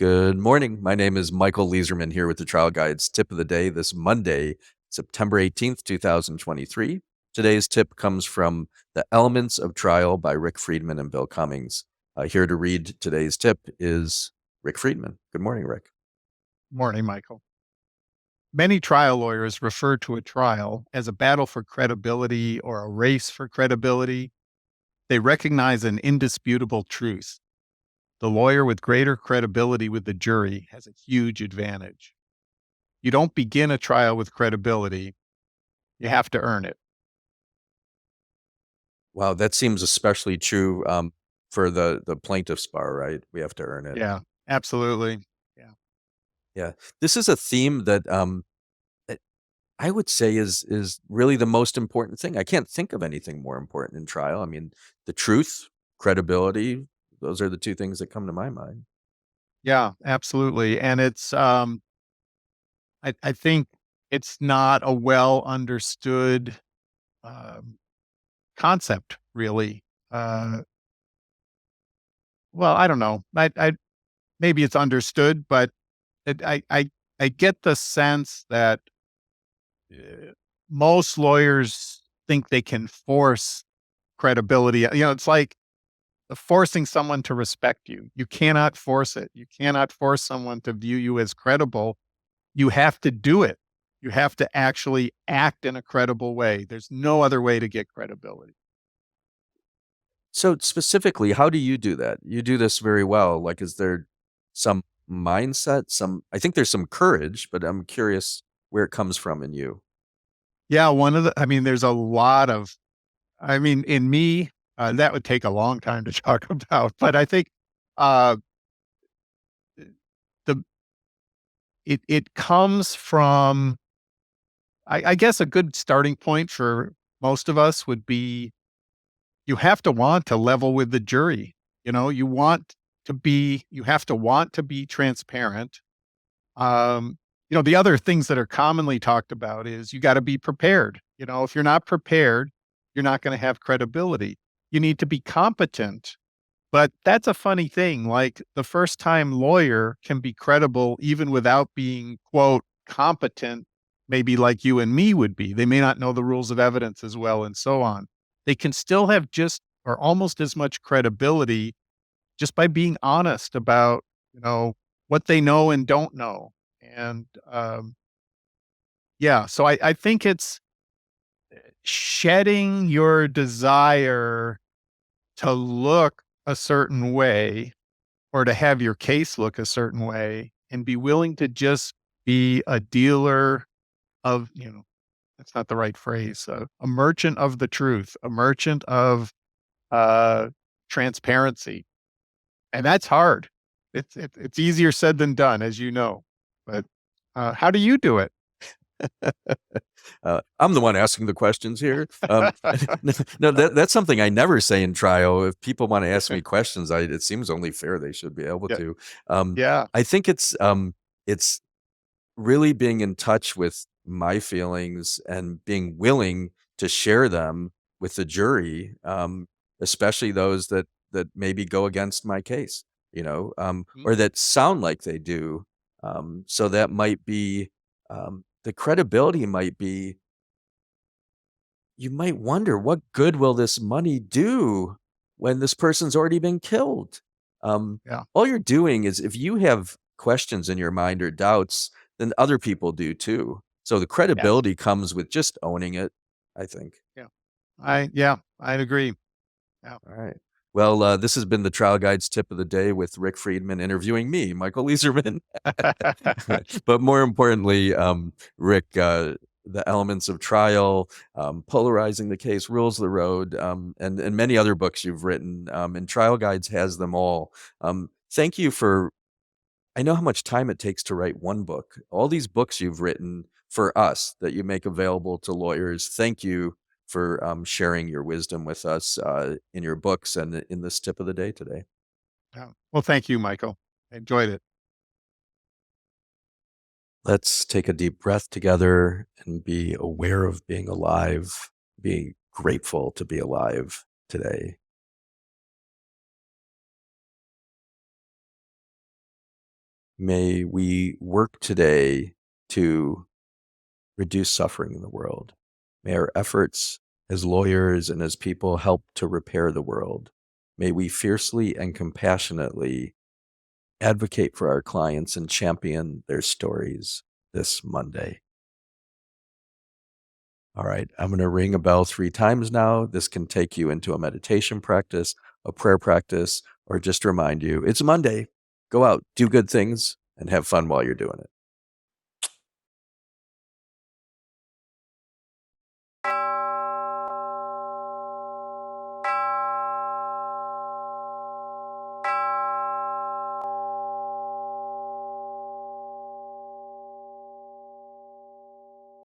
Good morning. My name is Michael Leeserman here with the Trial Guides tip of the day this Monday, September 18th, 2023. Today's tip comes from The Elements of Trial by Rick Friedman and Bill Cummings. Here to read today's tip is Rick Friedman. Good morning, Rick. Morning, Michael. Many trial lawyers refer to a trial as a battle for credibility or a race for credibility. They recognize an indisputable truth. The lawyer with greater credibility with the jury has a huge advantage. You don't begin a trial with credibility, you have to earn it. Wow, that seems especially true for the plaintiff's bar, right? We have to earn it. Yeah, absolutely. Yeah. Yeah. This is a theme that I would say is really the most important thing. I can't think of anything more important in trial. I mean, the truth, credibility, those are the two things that come to my mind. Yeah, absolutely. And I think it's not a well understood um, concept, really. Uh, Well, I don't know. I maybe it's understood, but I get the sense that most lawyers think they can force credibility. It's like forcing someone to respect you. You cannot force it. You cannot force someone to view you as credible. You have to do it. You have to actually act in a credible way. There's no other way to get credibility. So specifically, how do you do that? You do this very well. Like, is there some mindset, I think there's some courage, but I'm curious where it comes from in you. Yeah, there's a lot of in me, that would take a long time to talk about, but I think, uh, the it comes from I guess a good starting point for most of us would be you have to want to level with the jury. You have to want to be transparent. The other things that are commonly talked about is you gotta be prepared. If you're not prepared, you're not gonna have credibility. You need to be competent. But that's a funny thing, like, the first-time lawyer can be credible even without being, quote, "competent," maybe like you and me would be. They may not know the rules of evidence as well and so on. They can still have just or almost as much credibility just by being honest about, you know, what they know and don't know. And, yeah, so I think it's shedding your desire to look a certain way or to have your case look a certain way and be willing to just be a dealer of, that's not the right phrase, a merchant of the truth, a merchant of uh, transparency. And that's hard. It's easier said than done, as you know. But how do you do it? I'm the one asking the questions here. No, that's something I never say in trial. If people want to ask me questions, it seems only fair they should be able Yeah. to. Yeah. I think it's really being in touch with my feelings and being willing to share them with the jury, especially those that maybe go against my case, Mhm. or that sound like they do. So that might be the credibility might be, you might wonder, what good will this money do when this person's already been killed? Yeah. All you're doing is, if you have questions in your mind or doubts, then other people do too. So the Yes. credibility comes with just owning it, I think. Yeah. I'd agree. Yeah. All right. Well, this has been the Trial Guides tip of the day with Rick Friedman interviewing me, Michael Leeserman. But more importantly, Rick, the elements of trial, polarizing the case, rules of the road, and many other books you've written, and Trial Guides has them all. Thank you for, I know how much time it takes to write one book. All these books you've written for us that you make available to lawyers. Thank you for sharing your wisdom with us in your books and in this tip of the day today. Yeah. Well, thank you, Michael. I enjoyed it. Let's take a deep breath together and be aware of being alive, being grateful to be alive today. May we work today to reduce suffering in the world. May our efforts as lawyers and as people help to repair the world. May we fiercely and compassionately advocate for our clients and champion their stories this Monday. All right, I'm going to ring a bell 3 times now. This can take you into a meditation practice, a prayer practice, or just remind you it's Monday. Go out, do good things, and have fun while you're doing it.